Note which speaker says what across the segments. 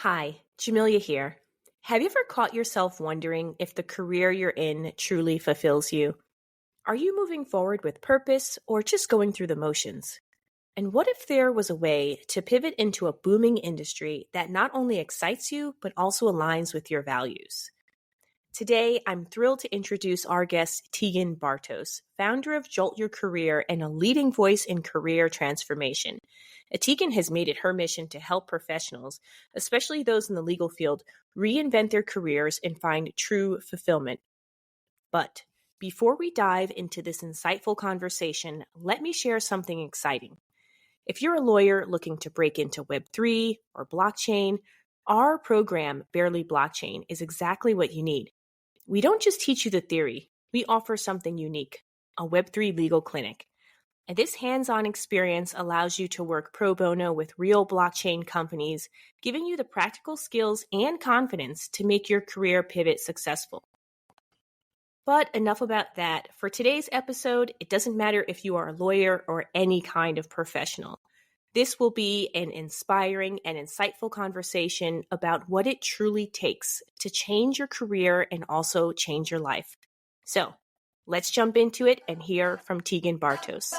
Speaker 1: Hi, Jamelia here. Have you ever caught yourself wondering if the career you're in truly fulfills you? Are you moving forward with purpose or just going through the motions? And what if there was a way to pivot into a booming industry that not only excites you, but also aligns with your values? Today, I'm thrilled to introduce our guest, Teegan Bartos, founder of Jolt Your Career and a leading voice in career transformation. Teegan has made it her mission to help professionals, especially those in the legal field, reinvent their careers and find true fulfillment. But before we dive into this insightful conversation, let me share something exciting. If you're a lawyer looking to break into Web3 or blockchain, our program, Barely Blockchain, is exactly what you need. We don't just teach you the theory, we offer something unique, a Web3 legal clinic. And this hands-on experience allows you to work pro bono with real blockchain companies, giving you the practical skills and confidence to make your career pivot successful. But enough about that. For today's episode, it doesn't matter if you are a lawyer or any kind of professional. This will be an inspiring and insightful conversation about what it truly takes to change your career and also change your life. So let's jump into it and hear from Teegan Bartos.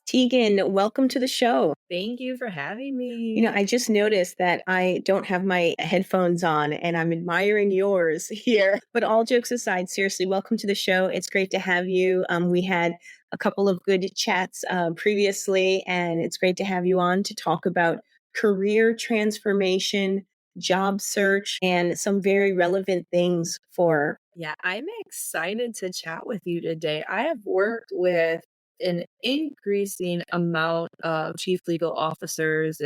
Speaker 1: Teegan, welcome to the show.
Speaker 2: Thank you for having me.
Speaker 1: I just noticed that I don't have my headphones on and I'm admiring yours here. But all jokes aside, seriously, welcome to the show. It's great to have you. We had a couple of good chats previously, and it's great to have you on to talk about career transformation, job search, and some very relevant things for.
Speaker 2: Yeah, I'm excited to chat with you today. I have worked with an increasing amount of chief legal officers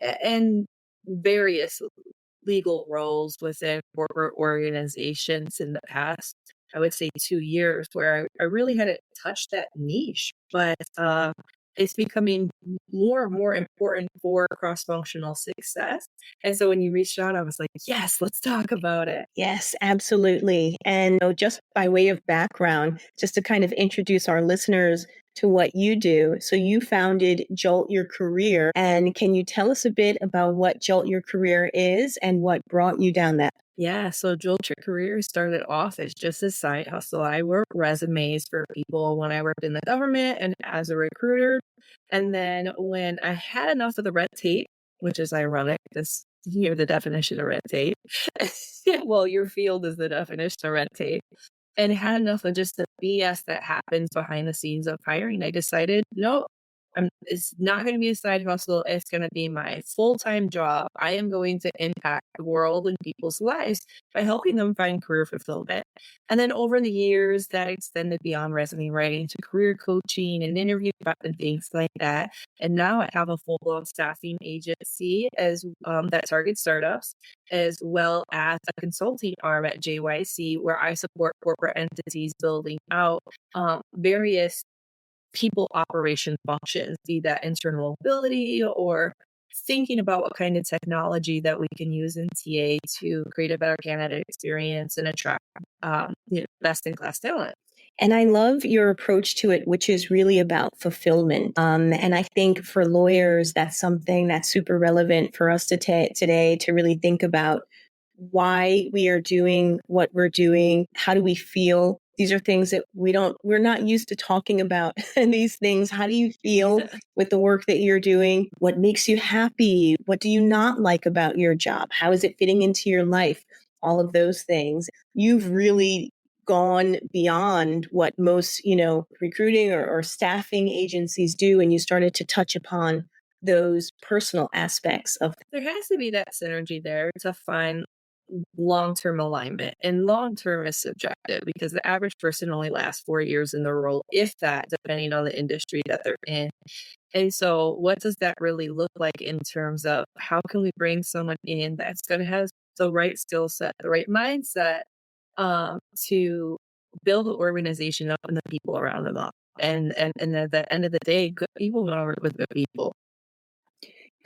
Speaker 2: and various legal roles within corporate organizations in the past, I would say 2 years, where I really hadn't touched that niche, but it's becoming more and more important for cross-functional success. And so when you reached out, I was like, yes, let's talk about it.
Speaker 1: Yes, absolutely. And just by way of background, just to kind of introduce our listeners to what you do. So you founded Jolt Your Career. And can you tell us a bit about what Jolt Your Career is and what brought you down that?
Speaker 2: Yeah, so Jolt Your Career started off as just a side hustle. I worked resumes for people when I worked in the government and as a recruiter. And then when I had enough of the red tape, which is ironic, because you're the definition of red tape. Well, your field is the definition of red tape. And had enough of just the BS that happens behind the scenes of hiring, I decided, no, it's not going to be a side hustle. It's going to be my full-time job. I am going to impact the world and people's lives by helping them find career fulfillment. And then over the years, that extended beyond resume writing to career coaching and interview prep and things like that. And now I have a full-blown staffing agency as that targets startups, as well as a consulting arm at JYC, where I support corporate entities building out various people operation functions, be that internal mobility or thinking about what kind of technology that we can use in TA to create a better candidate experience and attract best-in-class talent.
Speaker 1: And I love your approach to it, which is really about fulfillment. And I think for lawyers, that's something that's super relevant for us today to really think about why we are doing what we're doing. How do we feel? These are things that we're not used to talking about. And these things, how do you feel with the work that you're doing? What makes you happy? What do you not like about your job? How is it fitting into your life? All of those things. You've really gone beyond what most, recruiting or staffing agencies do. And you started to touch upon those personal aspects of.
Speaker 2: There has to be that synergy there to find long-term alignment, and long-term is subjective because the average person only lasts 4 years in the role, if that, depending on the industry that they're in. And so what does that really look like in terms of how can we bring someone in that's going to have the right skill set, the right mindset to build the organization up and the people around them up. And at the end of the day, good people want to work with good people.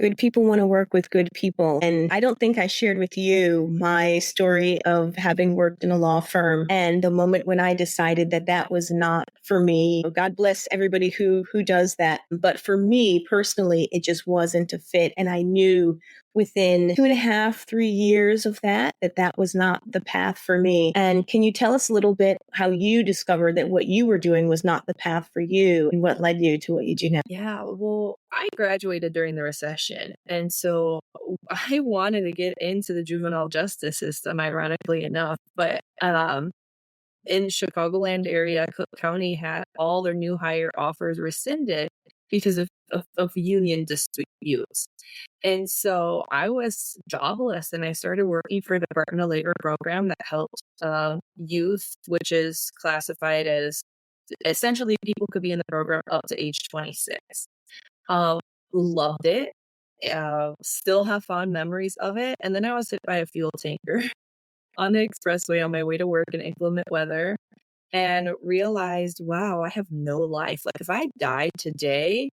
Speaker 1: Good people want to work with good people. And I don't think I shared with you my story of having worked in a law firm and the moment when I decided that that was not for me. God bless everybody who does that. But for me personally, it just wasn't a fit. And I knew within 2.5, 3 years of that was not the path for me. And can you tell us a little bit how you discovered that what you were doing was not the path for you and what led you to what you do now?
Speaker 2: Yeah, well, I graduated during the recession. And so I wanted to get into the juvenile justice system, ironically enough. But in Chicagoland area, Cook County had all their new hire offers rescinded because of union disputes. And so I was jobless and I started working for the Department of Labor program that helped youth, which is classified as essentially people could be in the program up to age 26. Um, Loved it. Still have fond memories of it. And then I was hit by a fuel tanker on the expressway on my way to work in inclement weather and realized, wow, I have no life. Like if I died today,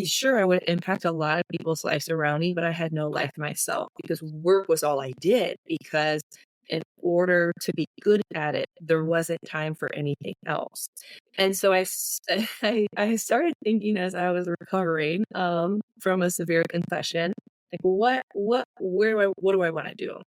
Speaker 2: sure, I would impact a lot of people's lives around me, but I had no life myself because work was all I did. Because in order to be good at it, there wasn't time for anything else. And so I started thinking as I was recovering from a severe concussion, like what do I want to do?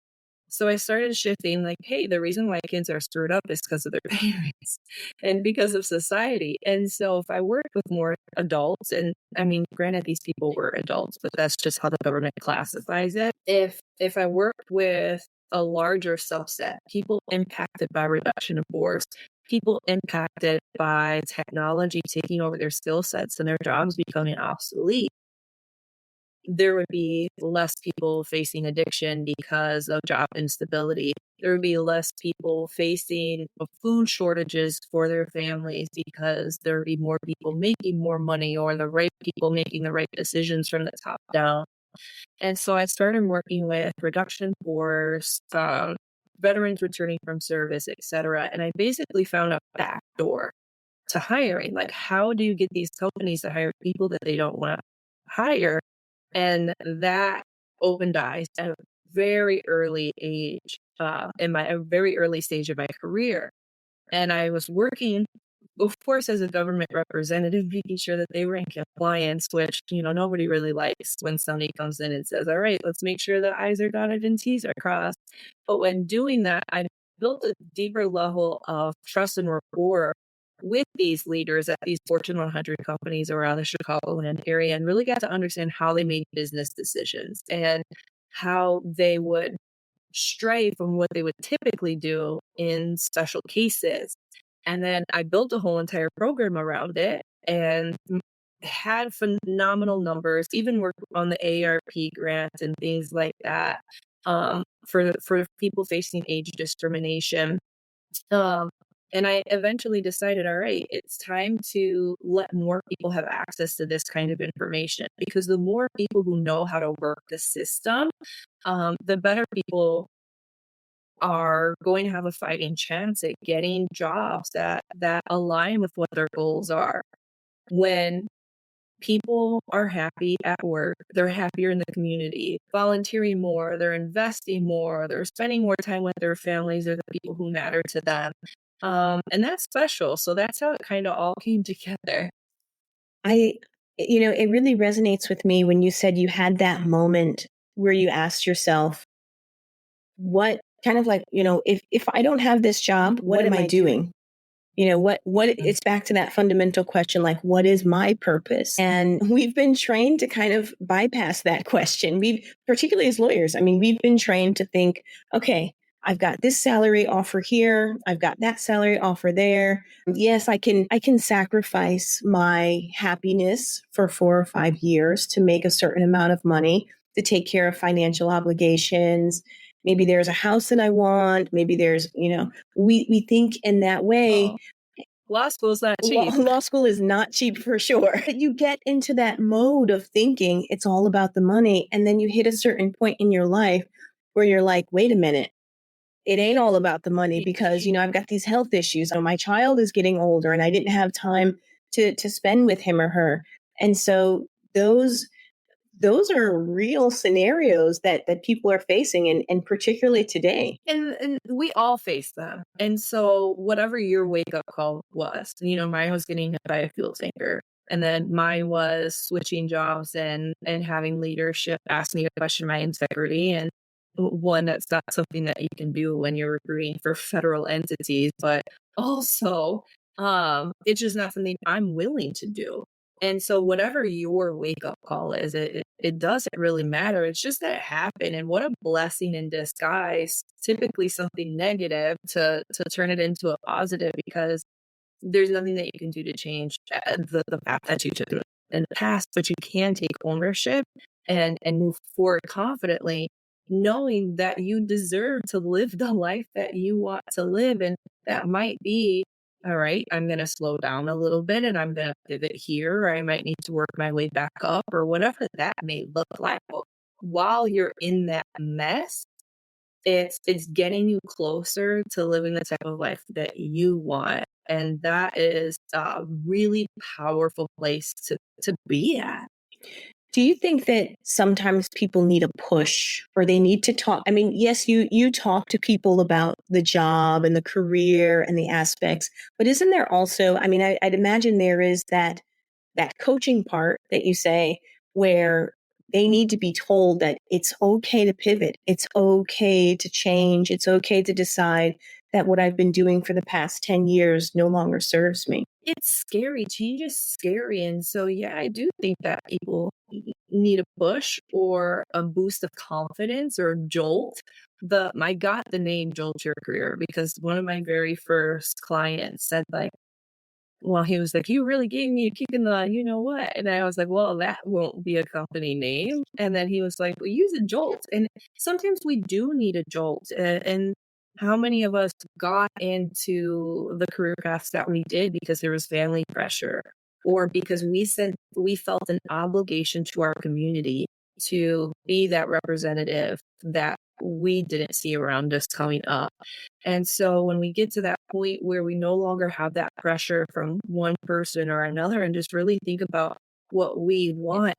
Speaker 2: So I started shifting like, hey, the reason why kids are screwed up is because of their parents and because of society. And so if I worked with more adults, and I mean, granted, these people were adults, but that's just how the government classifies it. If I worked with a larger subset, people impacted by reduction of force, people impacted by technology taking over their skill sets and their jobs becoming obsolete, there would be less people facing addiction because of job instability. There would be less people facing food shortages for their families because there would be more people making more money or the right people making the right decisions from the top down. And so I started working with reduction force, veterans returning from service, etc. And I basically found a back door to hiring. Like, how do you get these companies to hire people that they don't want to hire? And that opened eyes at a very early age, in a very early stage of my career. And I was working, of course, as a government representative, making sure that they were in compliance, which, nobody really likes when somebody comes in and says, all right, let's make sure that I's are dotted and T's are crossed. But when doing that, I built a deeper level of trust and rapport with these leaders at these Fortune 100 companies around the Chicagoland area and really got to understand how they made business decisions and how they would stray from what they would typically do in special cases. And then I built a whole entire program around it and had phenomenal numbers, even worked on the AARP grant and things like that, for people facing age discrimination. And I eventually decided, all right, it's time to let more people have access to this kind of information, because the more people who know how to work the system, the better people are going to have a fighting chance at getting jobs that align with what their goals are. When people are happy at work, they're happier in the community, volunteering more, they're investing more, they're spending more time with their families or the people who matter to them. And that's special. So that's how it kind of all came together.
Speaker 1: It really resonates with me when you said you had that moment where you asked yourself, what kind of like, if I don't have this job, what am I doing? It's back to that fundamental question, like, what is my purpose? And we've been trained to kind of bypass that question. Particularly as lawyers, we've been trained to think, okay, I've got this salary offer here. I've got that salary offer there. Yes, I can sacrifice my happiness for 4 or 5 years to make a certain amount of money to take care of financial obligations. Maybe there's a house that I want. Maybe there's, we think in that way.
Speaker 2: Law school is not cheap.
Speaker 1: Law school is not cheap for sure. But you get into that mode of thinking it's all about the money. And then you hit a certain point in your life where you're like, wait a minute, it ain't all about the money, because, I've got these health issues. My child is getting older and I didn't have time to spend with him or her. And so those are real scenarios that people are facing, and particularly today.
Speaker 2: And we all face them. And so whatever your wake up call was, mine was getting hit by a fuel tanker. And then mine was switching jobs and having leadership ask me to question my integrity. And one, that's not something that you can do when you're recruiting for federal entities, but also it's just not something I'm willing to do. And so whatever your wake up call is, it doesn't really matter. It's just that it happened. And what a blessing in disguise, typically something negative to turn it into a positive, because there's nothing that you can do to change the path that you took in the past, but you can take ownership and move forward confidently, knowing that you deserve to live the life that you want to live. And that might be, all right, I'm going to slow down a little bit and I'm going to pivot here, or I might need to work my way back up, or whatever that may look like. But while you're in that mess, it's getting you closer to living the type of life that you want. And that is a really powerful place to be at.
Speaker 1: Do you think that sometimes people need a push, or they need to talk? I mean, yes, you talk to people about the job and the career and the aspects, but isn't there also, I mean, I'd imagine there is that coaching part that you say, where they need to be told that it's okay to pivot. It's okay to change. It's okay to decide that what I've been doing for the past 10 years no longer serves me.
Speaker 2: It's scary. Change is scary. And so, yeah, I do think that people need a push or a boost of confidence or jolt. I got the name Jolt Your Career because one of my very first clients said, like, well, he was like, you really gave me a kick in the, you know what? And I was like, well, that won't be a company name. And then he was like, well, use a jolt. And sometimes we do need a jolt. And how many of us got into the career paths that we did because there was family pressure, or because we felt an obligation to our community to be that representative that we didn't see around us coming up. And so when we get to that point where we no longer have that pressure from one person or another, and just really think about what we want,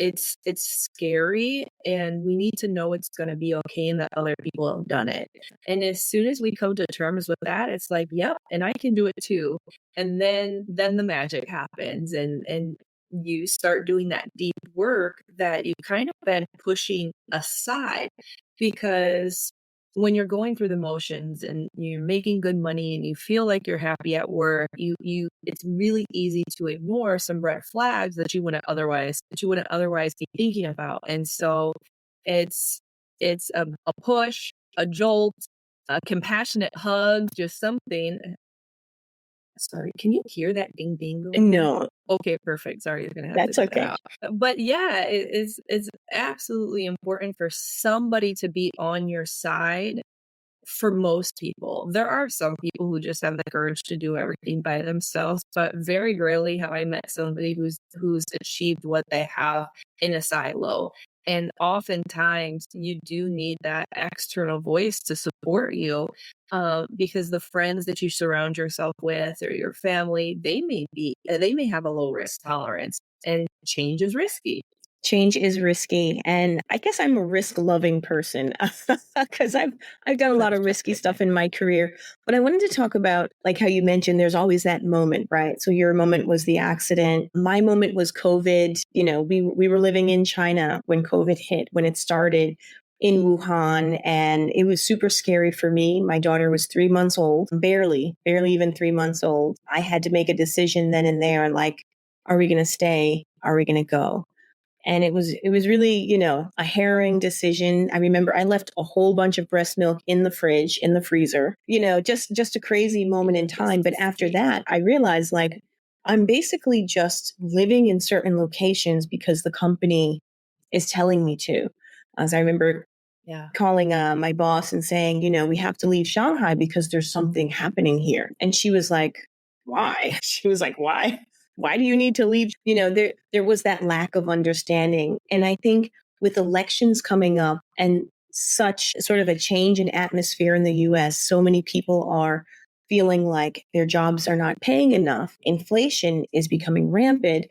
Speaker 2: it's scary, and we need to know it's going to be okay and that other people have done it. And as soon as we come to terms with that, it's like, yep, and I can do it too. And then the magic happens, and you start doing that deep work that you kind of been pushing aside, because when you're going through the motions and you're making good money and you feel like you're happy at work, it's really easy to ignore some red flags that you wouldn't otherwise be thinking about. And so it's a push, a jolt, a compassionate hug, just something. Sorry, can you hear that ding ding?
Speaker 1: No.
Speaker 2: Okay, perfect. Sorry, you're gonna have
Speaker 1: That's
Speaker 2: to
Speaker 1: okay.
Speaker 2: that out. But yeah, it's absolutely important for somebody to be on your side. For most people, there are some people who just have the courage to do everything by themselves, but very rarely have I met somebody who's achieved what they have in a silo. And oftentimes you do need that external voice to support you, because the friends that you surround yourself with or your family, they may have a low risk tolerance, and change is risky.
Speaker 1: Change is risky, and I guess I'm a risk-loving person because I've done a lot of risky stuff in my career. But I wanted to talk about, like, how you mentioned there's always that moment, right? So your moment was the accident. My moment was COVID. You know, we were living in China when COVID hit, when it started in Wuhan, and it was super scary for me. My daughter was 3 months old, barely even 3 months old. I had to make a decision then and there, like, are we going to stay? Are we going to go? And it was really, a harrowing decision. I remember I left a whole bunch of breast milk in the fridge, in the freezer, just a crazy moment in time. But after that, I realized, like, I'm basically just living in certain locations because the company is telling me to. As I remember calling my boss and saying, we have to leave Shanghai because there's something happening here. And she was like, why? She was like, why? Why do you need to leave? There was that lack of understanding. And I think with elections coming up and such sort of a change in atmosphere in the US, so many people are feeling like their jobs are not paying enough. Inflation is becoming rampant.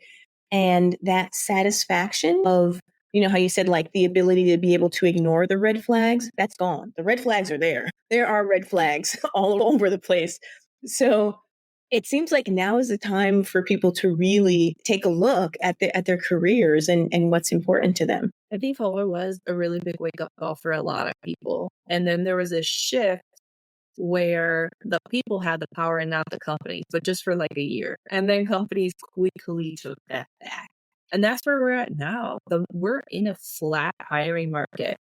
Speaker 1: And that satisfaction of, you know, how you said like the ability to be able to ignore the red flags, that's gone. The red flags are there. There are red flags all over the place. So it seems like now is the time for people to really take a look at their careers and what's important to them.
Speaker 2: I think COVID was a really big wake up call for a lot of people. And then there was a shift where the people had the power and not the companies, but just for like a year. And then companies quickly took that back. And that's where we're at now. We're in a flat hiring market.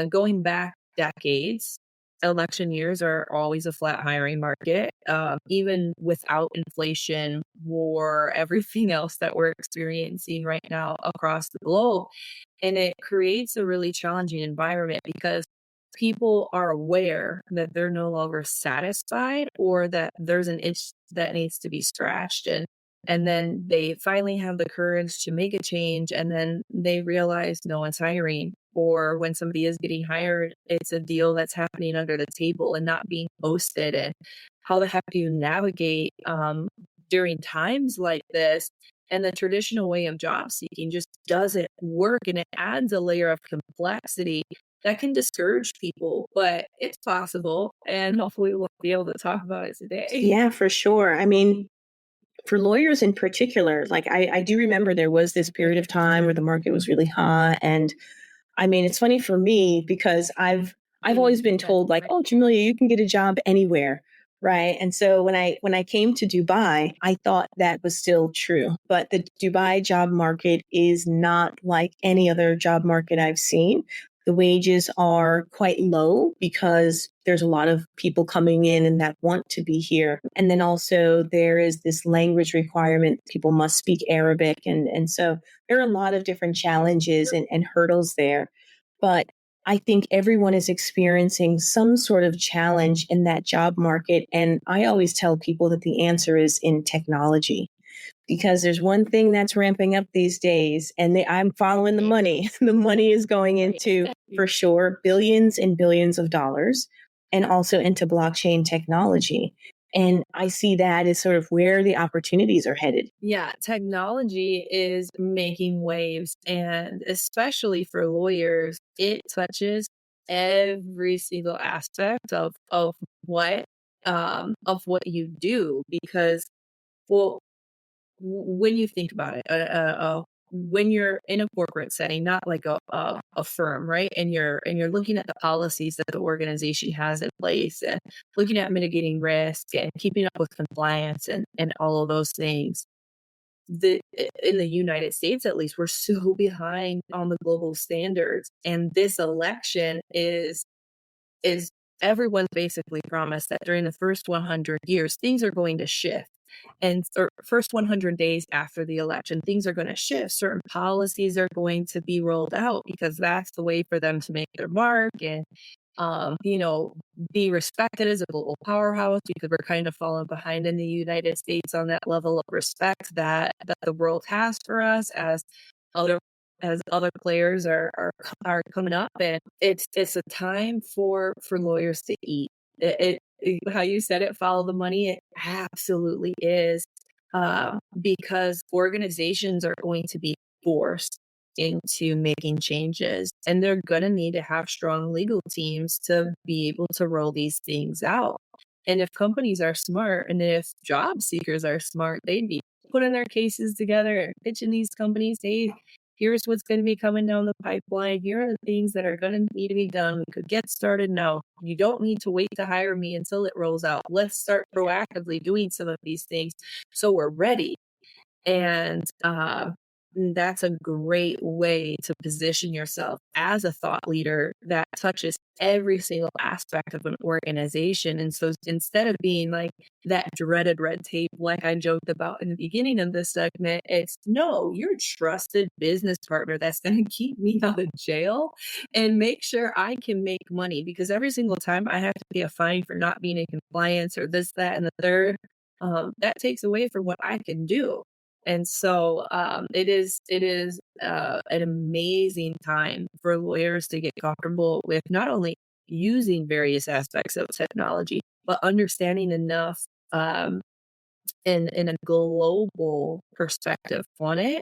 Speaker 2: Going back decades, election years are always a flat hiring market, even without inflation, war, everything else that we're experiencing right now across the globe. And it creates a really challenging environment because people are aware that they're no longer satisfied or that there's an itch that needs to be scratched. And then they finally have the courage to make a change. And then they realize no one's hiring. Or when somebody is getting hired, it's a deal that's happening under the table and not being posted. And how the heck do you navigate during times like this? And the traditional way of job seeking just doesn't work. And it adds a layer of complexity that can discourage people, but it's possible. And hopefully we'll be able to talk about it today.
Speaker 1: Yeah, for sure. I mean, for lawyers in particular, like I do remember there was this period of time where the market was really hot. And I mean, it's funny for me because I've always been told like, oh, Jamelia, you can get a job anywhere. Right. And so when I came to Dubai, I thought that was still true. But the Dubai job market is not like any other job market I've seen. The wages are quite low because there's a lot of people coming in and that want to be here. And then also there is this language requirement. People must speak Arabic. And so there are a lot of different challenges and hurdles there. But I think everyone is experiencing some sort of challenge in that job market. And I always tell people that the answer is in technology. Because there's one thing that's ramping up these days, and I'm following the money. The money is going into, for sure, billions and billions of dollars, and also into blockchain technology. And I see that as sort of where the opportunities are headed.
Speaker 2: Yeah, technology is making waves, and especially for lawyers, it touches every single aspect of what you do because, well, when you think about it, when you're in a corporate setting, not like a firm, right? And you're looking at the policies that the organization has in place and looking at mitigating risk and keeping up with compliance and all of those things. In the United States, at least, we're so behind on the global standards. And this election is everyone's basically promised that during the first 100 years, things are going to shift. And or first 100 days after the election, things are going to shift. Certain policies are going to be rolled out because that's the way for them to make their mark and, you know, be respected as a global powerhouse because we're kind of falling behind in the United States on that level of respect that the world has for us other as other players are coming up, and it's a time for lawyers to eat. How you said it, follow the money. It absolutely is, because organizations are going to be forced into making changes, and they're going to need to have strong legal teams to be able to roll these things out. And if companies are smart, and if job seekers are smart, they'd be putting their cases together and pitching these companies, hey, here's what's going to be coming down the pipeline. Here are the things that are going to need to be done. We could get started now. You don't need to wait to hire me until it rolls out. Let's start proactively doing some of these things so we're ready. And that's a great way to position yourself as a thought leader that touches every single aspect of an organization. And so instead of being like that dreaded red tape, like I joked about in the beginning of this segment, it's no, you're a trusted business partner that's going to keep me out of jail and make sure I can make money. Because every single time I have to pay a fine for not being in compliance or this, that, and the third, that takes away from what I can do. And so it is an amazing time for lawyers to get comfortable with not only using various aspects of technology, but understanding enough in a global perspective on it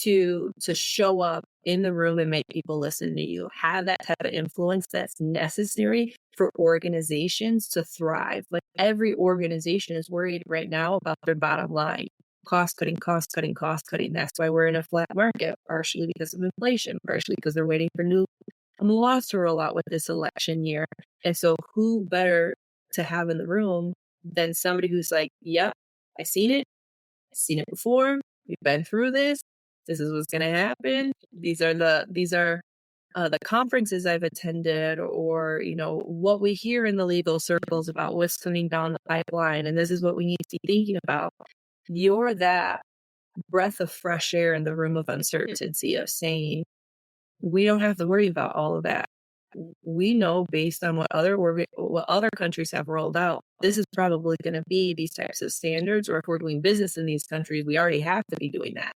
Speaker 2: to show up in the room and make people listen to you, have that type of influence that's necessary for organizations to thrive. Like every organization is worried right now about their bottom line. Cost cutting, cost cutting, cost cutting. That's why we're in a flat market, partially because of inflation, partially because they're waiting for new laws to roll out with this election year. And so who better to have in the room than somebody who's like, yep, I've seen it. I've seen it before. We've been through this. This is what's going to happen. These are the conferences I've attended, or what we hear in the legal circles about what's coming down the pipeline, and this is what we need to be thinking about. You're that breath of fresh air in the room of uncertainty of saying, we don't have to worry about all of that. We know based on what other countries have rolled out, this is probably going to be these types of standards, or if we're doing business in these countries, we already have to be doing that.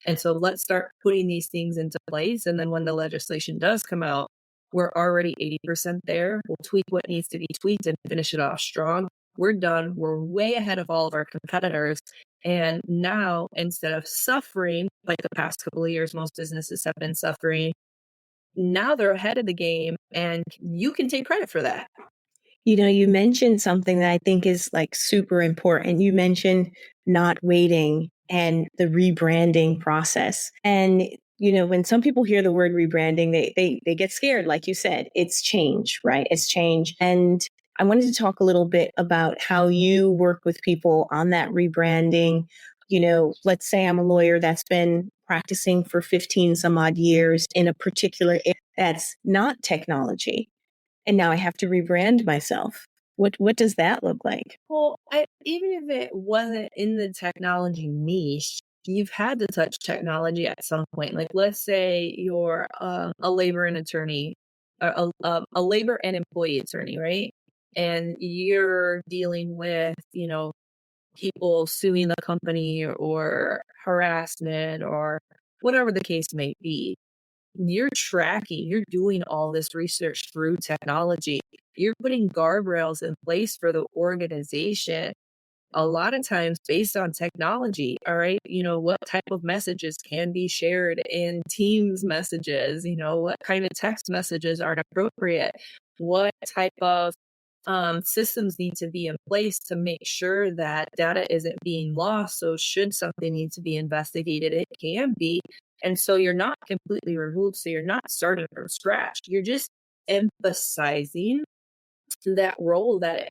Speaker 2: And so let's start putting these things into place. And then when the legislation does come out, we're already 80% there. We'll tweak what needs to be tweaked and finish it off strong. We're done. We're way ahead of all of our competitors. And now, instead of suffering, like the past couple of years, most businesses have been suffering, now they're ahead of the game, and you can take credit for that.
Speaker 1: You mentioned something that I think is like super important. You mentioned not waiting and the rebranding process. And, when some people hear the word rebranding, they get scared. Like you said, it's change, right? It's change. And I wanted to talk a little bit about how you work with people on that rebranding. Let's say I'm a lawyer that's been practicing for 15 some odd years in a particular area that's not technology. And now I have to rebrand myself. What does that look like?
Speaker 2: Well, even if it wasn't in the technology niche, you've had to touch technology at some point. Like, let's say you're a labor and attorney, or a labor and employee attorney, right? And you're dealing with, people suing the company or harassment or whatever the case may be. You're doing all this research through technology. You're putting guardrails in place for the organization, a lot of times based on technology. All right. What type of messages can be shared in Teams messages? What kind of text messages are appropriate? What type of systems need to be in place to make sure that data isn't being lost? So should something need to be investigated, it can be. And so you're not completely removed. So you're not starting from scratch. You're just emphasizing that role that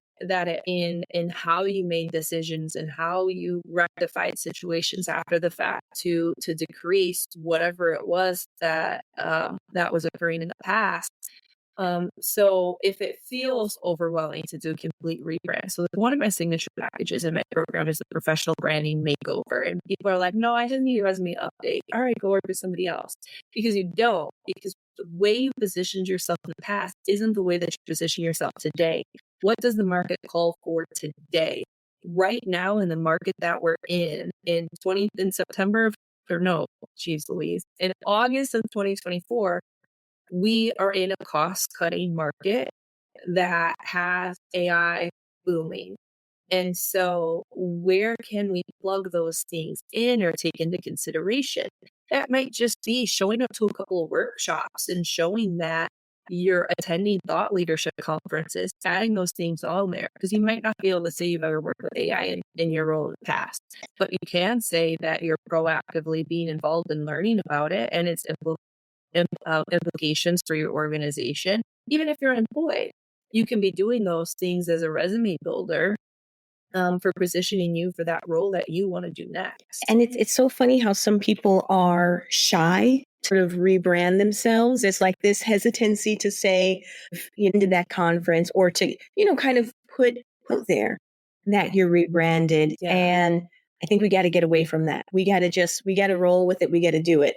Speaker 2: in how you made decisions and how you rectified situations after the fact to decrease whatever it was that that was occurring in the past. So if it feels overwhelming to do a complete rebrand, so one of my signature packages in my program is the professional branding makeover. And people are like, no, I just need a resume update. All right, go work with somebody else. Because you don't, because the way you positioned yourself in the past isn't the way that you position yourself today. What does the market call for today? Right now in the market that we're in September or no, geez Louise, in August of 2024, we are in a cost-cutting market that has AI booming. And so where can we plug those things in or take into consideration? That might just be showing up to a couple of workshops and showing that you're attending thought leadership conferences, adding those things on there, because you might not be able to say you've ever worked with AI in your role in the past, but you can say that you're proactively being involved in learning about it and its implications for your organization. Even if you're employed, you can be doing those things as a resume builder for positioning you for that role that you want to do next.
Speaker 1: And it's so funny how some people are shy to sort of rebrand themselves. It's like this hesitancy to say into that conference or to, kind of put out there that you're rebranded.
Speaker 2: Yeah.
Speaker 1: And I think we got to get away from that. We got to roll with it. We got to do it.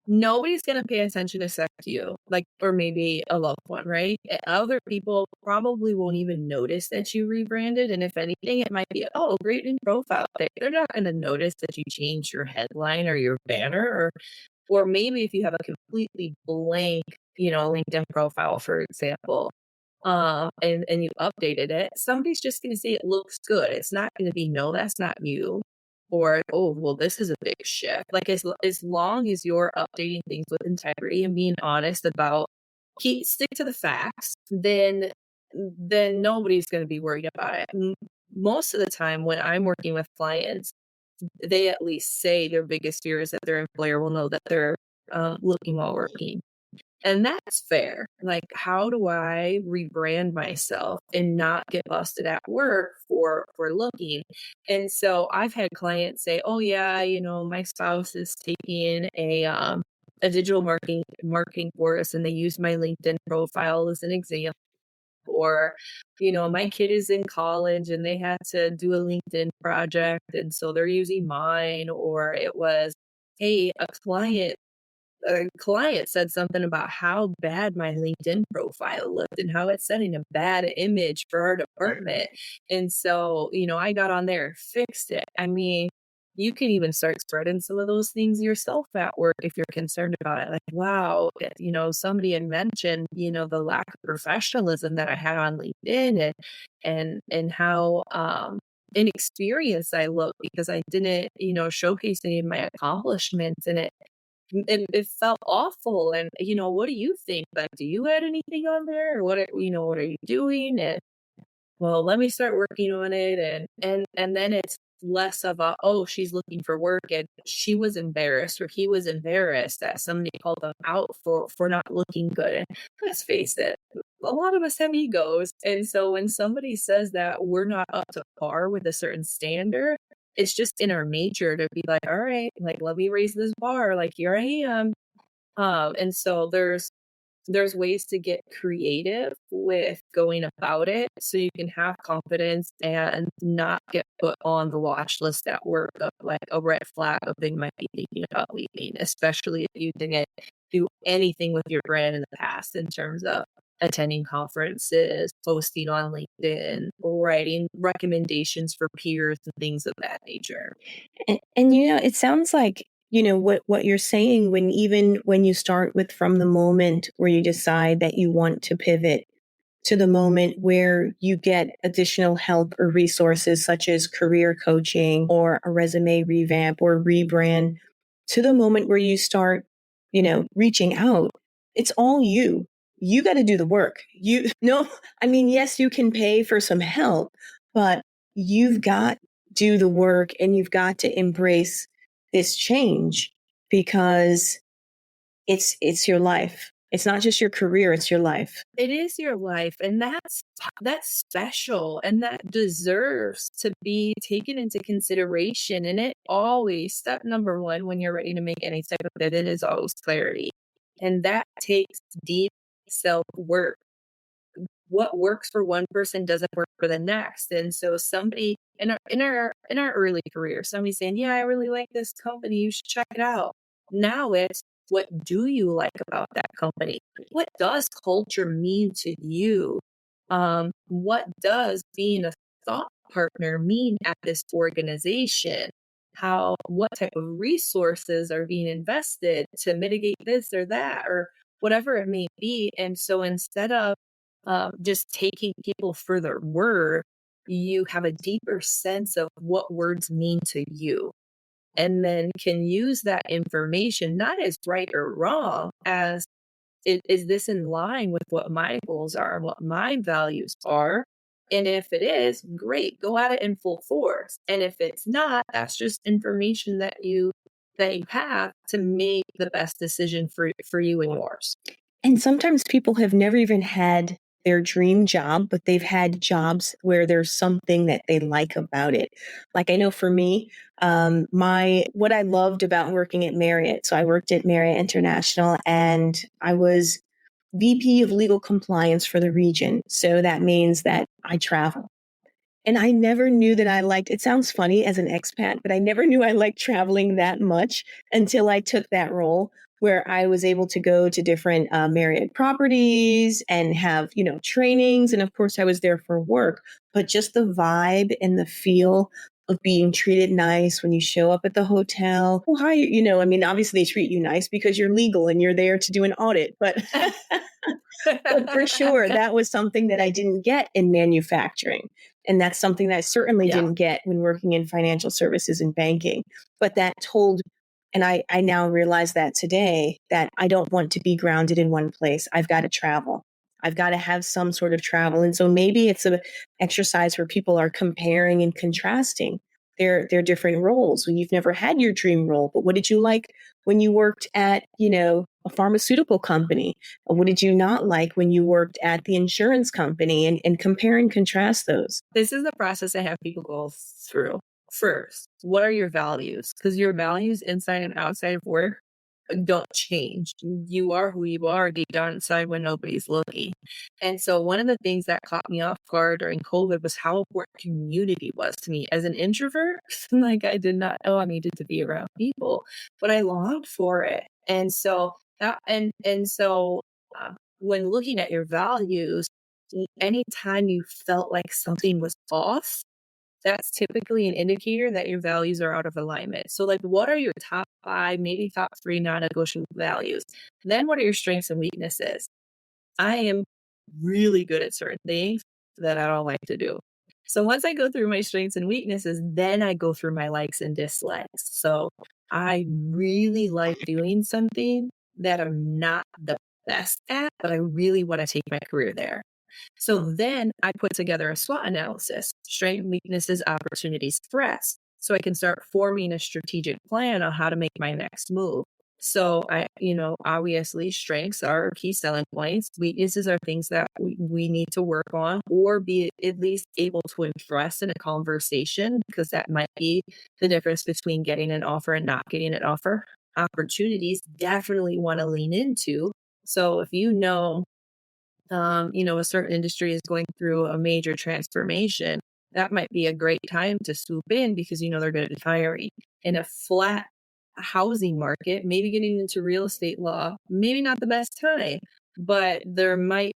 Speaker 2: Nobody's going to pay attention except you, or maybe a loved one, right? Other people probably won't even notice that you rebranded. And if anything, it might be, oh, great new profile. They're not going to notice that you changed your headline or your banner, or maybe if you have a completely blank, LinkedIn profile, for example, and you updated it, somebody's just going to say it looks good. It's not going to be, no, that's not you. Or, oh, well, this is a big shift. Like as long as you're updating things with integrity and being honest about stick to the facts, then nobody's going to be worried about it. Most of the time when I'm working with clients, they at least say their biggest fear is that their employer will know that they're looking while working. And that's fair. Like, how do I rebrand myself and not get busted at work for looking? And so I've had clients say, "Oh yeah, my spouse is taking a digital marketing course, and they use my LinkedIn profile as an example." Or, my kid is in college and they had to do a LinkedIn project, and so they're using mine. Or it was, hey, a client said something about how bad my LinkedIn profile looked and how it's setting a bad image for our department. And so, I got on there, fixed it. I mean, you can even start spreading some of those things yourself at work if you're concerned about it. Like, wow, somebody had mentioned, the lack of professionalism that I had on LinkedIn, and how inexperienced I look because I didn't, showcase any of my accomplishments, and it felt awful. And, what do you think? Like, do you add anything on there? Or what are you doing? And, well, let me start working on it. And then it's less of a, oh, she's looking for work, and she was embarrassed or he was embarrassed that somebody called them out for not looking good. And let's face it, a lot of us have egos. And so when somebody says that we're not up to par with a certain standard, it's just in our nature to be like, all right, like, let me raise this bar. Like, here I am. And so there's ways to get creative with going about it so you can have confidence and not get put on the watch list at work of like a red flag of they might be thinking about leaving, especially if you didn't do anything with your brand in the past in terms of attending conferences, posting on LinkedIn, writing recommendations for peers and things of that nature.
Speaker 1: And it sounds like, what you're saying, even when you start with from the moment where you decide that you want to pivot to the moment where you get additional help or resources such as career coaching or a resume revamp or rebrand, to the moment where you start, reaching out, it's all you. You got to do the work. No, I mean, yes, you can pay for some help, but you've got to do the work and you've got to embrace this change because it's your life. It's not just your career, it's your life.
Speaker 2: It is your life, and that's special, and that deserves to be taken into consideration. And it always, step number one when you're ready to make any type of pivot, is always clarity. And that takes deep self-work. What works for one person doesn't work for the next. And so somebody in our early career, somebody saying, "Yeah, I really like this company. You should check it out." Now it's, what do you like about that company? What does culture mean to you? What does being a thought partner mean at this organization? What type of resources are being invested to mitigate this or that, or whatever it may be? And so instead of just taking people for their word, you have a deeper sense of what words mean to you, and then can use that information not as right or wrong, as is this in line with what my goals are and what my values are? And if it is, great, go at it in full force. And if it's not, that's just information that you have to make the best decision for you and yours.
Speaker 1: And sometimes people have never even had their dream job, but they've had jobs where there's something that they like about it. Like, I know for me, what I loved about working at Marriott. So I worked at Marriott International and I was VP of legal compliance for the region. So that means that I travel. And I never knew that I liked, it sounds funny as an expat, but I never knew I liked traveling that much until I took that role where I was able to go to different Marriott properties and have, trainings. And of course I was there for work, but just the vibe and the feel of being treated nice when you show up at the hotel. Well, hi, I mean, obviously they treat you nice because you're legal and you're there to do an audit, but But for sure, that was something that I didn't get in manufacturing. And that's something that I certainly
Speaker 2: Yeah.
Speaker 1: didn't get when working in financial services and banking. But that told, and I now realize that today, that I don't want to be grounded in one place. I've got to travel. I've got to have some sort of travel. And so maybe it's an exercise where people are comparing and contrasting their different roles. When you've never had your dream role, but what did you like when you worked at, a pharmaceutical company? What did you not like when you worked at the insurance company, and compare and contrast those?
Speaker 2: This is the process I have people go through. First, what are your values? Because your values inside and outside of work don't change. You are who you are deep down inside when nobody's looking. And so one of the things that caught me off guard during COVID was how important community was to me. As an introvert, like I did not know I needed to be around people, but I longed for it. And so that and so when looking at your values, anytime you felt like something was off, that's typically an indicator that your values are out of alignment. So, like, what are your top 5, maybe top 3 non-negotiable values? Then, what are your strengths and weaknesses? I am really good at certain things that I don't like to do. So, once I go through my strengths and weaknesses, then I go through my likes and dislikes. So, I really like doing something that I'm not the best at, but I really want to take my career there. So then I put together a SWOT analysis, strengths, weaknesses, opportunities, threats. So I can start forming a strategic plan on how to make my next move. So obviously strengths are key selling points. Weaknesses are things that we need to work on or be at least able to impress in a conversation, because that might be the difference between getting an offer and not getting an offer. Opportunities definitely want to lean into. So if a certain industry is going through a major transformation, that might be a great time to swoop in because they're going to be hiring. In a flat housing market, maybe getting into real estate law, maybe not the best time, but there might,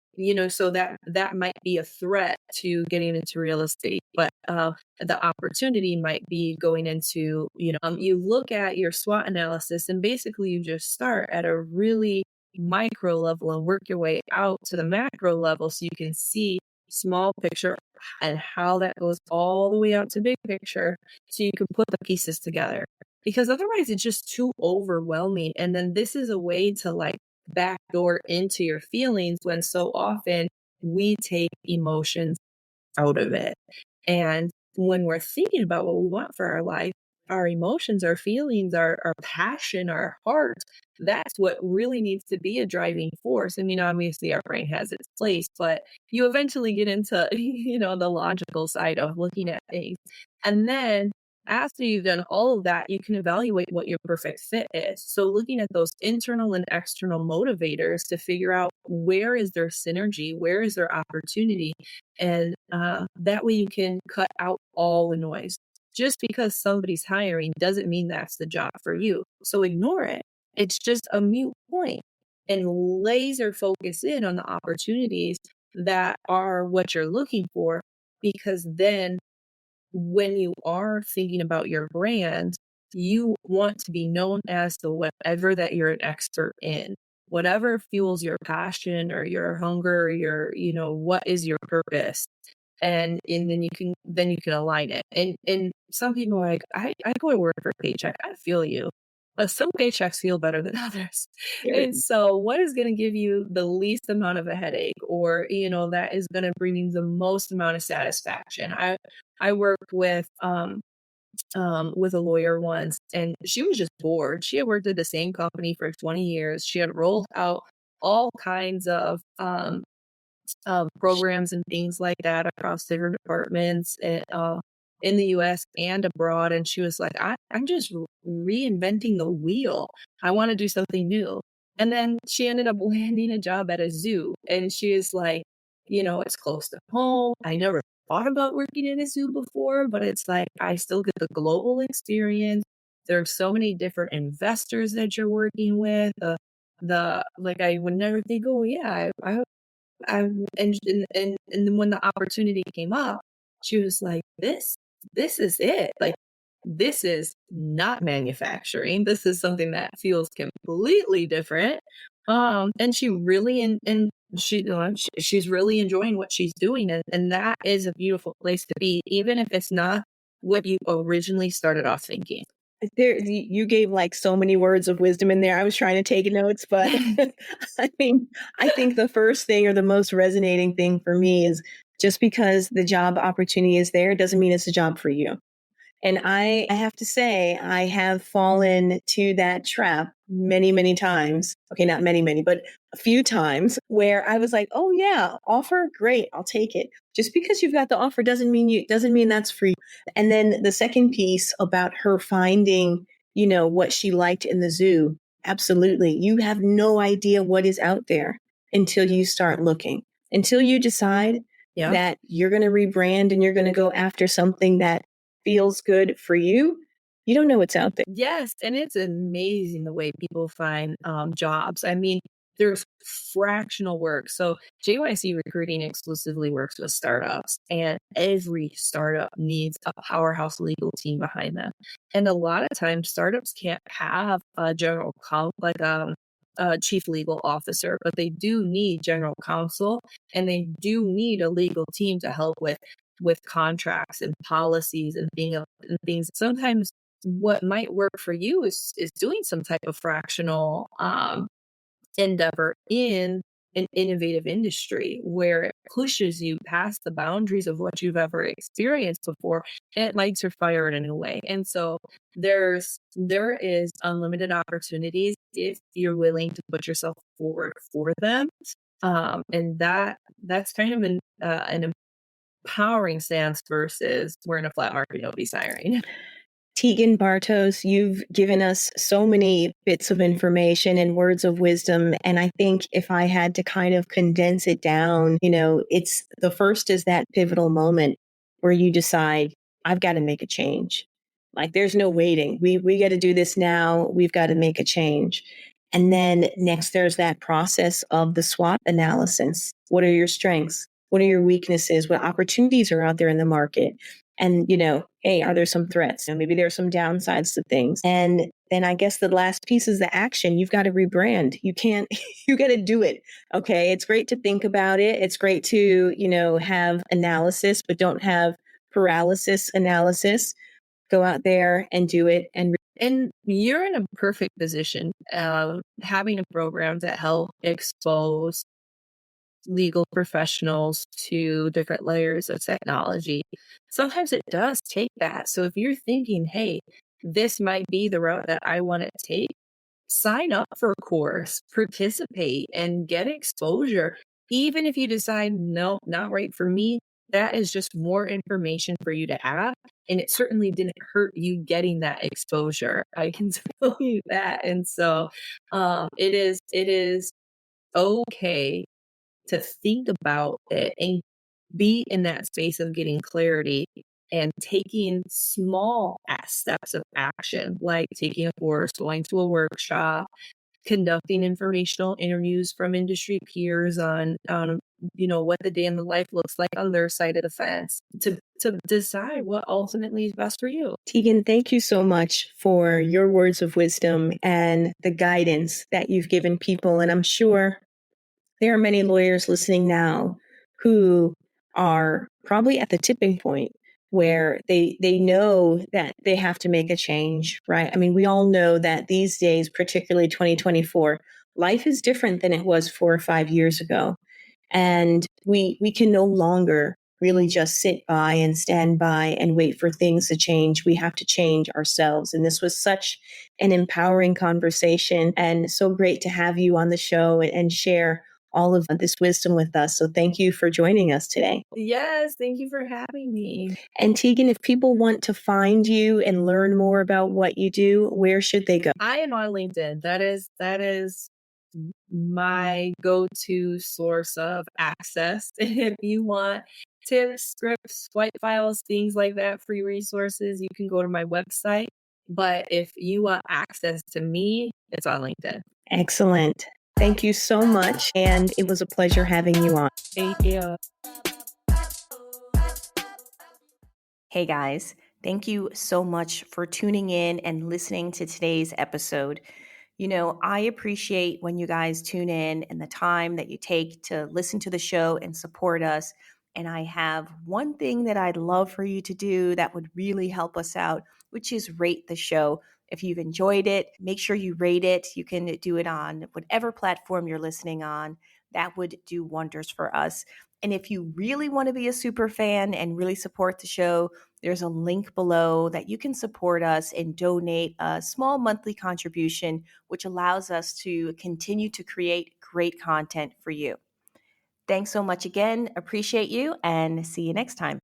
Speaker 2: so that might be a threat to getting into real estate. But the opportunity might be going into, you look at your SWOT analysis and basically you just start at a really micro level and work your way out to the macro level so you can see small picture and how that goes all the way out to big picture so you can put the pieces together, because otherwise it's just too overwhelming. And then this is a way to like backdoor into your feelings when so often we take emotions out of it. And when we're thinking about what we want for our life, our emotions, our feelings, our passion, our heart, that's what really needs to be a driving force. I mean, obviously our brain has its place, but you eventually get into, the logical side of looking at things. And then after you've done all of that, you can evaluate what your perfect fit is. So looking at those internal and external motivators to figure out where is their synergy, where is their opportunity, and that way you can cut out all the noise. Just because somebody's hiring doesn't mean that's the job for you. So ignore it. It's just a mute point, and laser focus in on the opportunities that are what you're looking for. Because then when you are thinking about your brand, you want to be known as the whatever that you're an expert in. Whatever fuels your passion or your hunger or what is your purpose. And then you can align it. And some people are like, I go to work for a paycheck. I feel you. But some paychecks feel better than others. And so what is going to give you the least amount of a headache, or, that is going to bring you the most amount of satisfaction? I worked with a lawyer once, and she was just bored. She had worked at the same company for 20 years. She had rolled out all kinds of programs and things like that across different departments in the US and abroad. And she was like, I'm just reinventing the wheel. I want to do something new. And then she ended up landing a job at a zoo. And she was like, it's close to home. I never thought about working in a zoo before, but it's like, I still get the global experience. There's so many different investors that you're working with. I would never think, oh yeah, and then when the opportunity came up, she was like, this is it. Like, this is not manufacturing. This is something that feels completely different. And she really and she's really enjoying what she's doing, and that is a beautiful place to be, even if it's not what you originally started off thinking.
Speaker 1: You gave like so many words of wisdom in there. I was trying to take notes, but I mean, I think the first thing or the most resonating thing for me is just because the job opportunity is there doesn't mean it's a job for you. And I have to say, I have fallen to that trap many, many times. Okay, not many, many, but a few times where I was like, oh yeah, offer, great, I'll take it. Just because you've got the offer doesn't mean that's free. And then the second piece about her finding, what she liked in the zoo. Absolutely. You have no idea what is out there until you start looking, until you decide that you're going to rebrand and you're going to go after something that feels good for you. You don't know what's out there.
Speaker 2: Yes, and it's amazing the way people find jobs. I mean, there's fractional work. So JYC Recruiting exclusively works with startups, and every startup needs a powerhouse legal team behind them. And a lot of times, startups can't have a general like a chief legal officer, but they do need general counsel, and they do need a legal team to help with contracts and policies and things. Sometimes what might work for you is doing some type of fractional endeavor in an innovative industry where it pushes you past the boundaries of what you've ever experienced before. And it lights your fire in a new way. And so there is unlimited opportunities if you're willing to put yourself forward for them. And that's kind of an empowering stance versus we're in a flat market, nobody's hiring.
Speaker 1: Teegan Bartos, you've given us so many bits of information and words of wisdom. And I think if I had to kind of condense it down, it's the first is that pivotal moment where you decide, I've got to make a change. Like there's no waiting. We got to do this now. We've got to make a change. And then next, there's that process of the SWOT analysis. What are your strengths? What are your weaknesses? What opportunities are out there in the market? And, hey, are there some threats? Maybe there are some downsides to things. And then I guess the last piece is the action. You've got to rebrand. You can't, you got to do it. Okay. It's great to think about it. It's great to, have analysis, but don't have paralysis analysis. Go out there and do it.
Speaker 2: And you're in a perfect position, having a program that help expose legal professionals to different layers of technology. Sometimes it does take that. So if you're thinking, hey, this might be the route that I want to take, sign up for a course, participate, and get exposure. Even if you decide, no, not right for me, that is just more information for you to have. And it certainly didn't hurt you getting that exposure. I can tell you that. And so it is okay to think about it and be in that space of getting clarity and taking small steps of action, like taking a course, going to a workshop, conducting informational interviews from industry peers on what the day in the life looks like on their side of the fence to decide what ultimately is best for you.
Speaker 1: Teegan, thank you so much for your words of wisdom and the guidance that you've given people. And I'm sure there are many lawyers listening now who are probably at the tipping point where they know that they have to make a change, right? I mean, we all know that these days, particularly 2024, life is different than it was 4 or 5 years ago. And we can no longer really just sit by and stand by and wait for things to change. We have to change ourselves. And this was such an empowering conversation and so great to have you on the show and share all of this wisdom with us. So thank you for joining us today.
Speaker 2: Yes, thank you for having me.
Speaker 1: And Teegan, if people want to find you and learn more about what you do, where should they go?
Speaker 2: I am on LinkedIn. That is my go-to source of access. If you want tips, scripts, white files, things like that, free resources, you can go to my website. But if you want access to me, it's on LinkedIn.
Speaker 1: Excellent. Thank you so much. And it was a pleasure having you on.
Speaker 2: Thank you.
Speaker 1: Hey guys, thank you so much for tuning in and listening to today's episode. I appreciate when you guys tune in and the time that you take to listen to the show and support us. And I have one thing that I'd love for you to do that would really help us out, which is rate the show. If you've enjoyed it, make sure you rate it. You can do it on whatever platform you're listening on. That would do wonders for us. And if you really want to be a super fan and really support the show, there's a link below that you can support us and donate a small monthly contribution, which allows us to continue to create great content for you. Thanks so much again. Appreciate you and see you next time.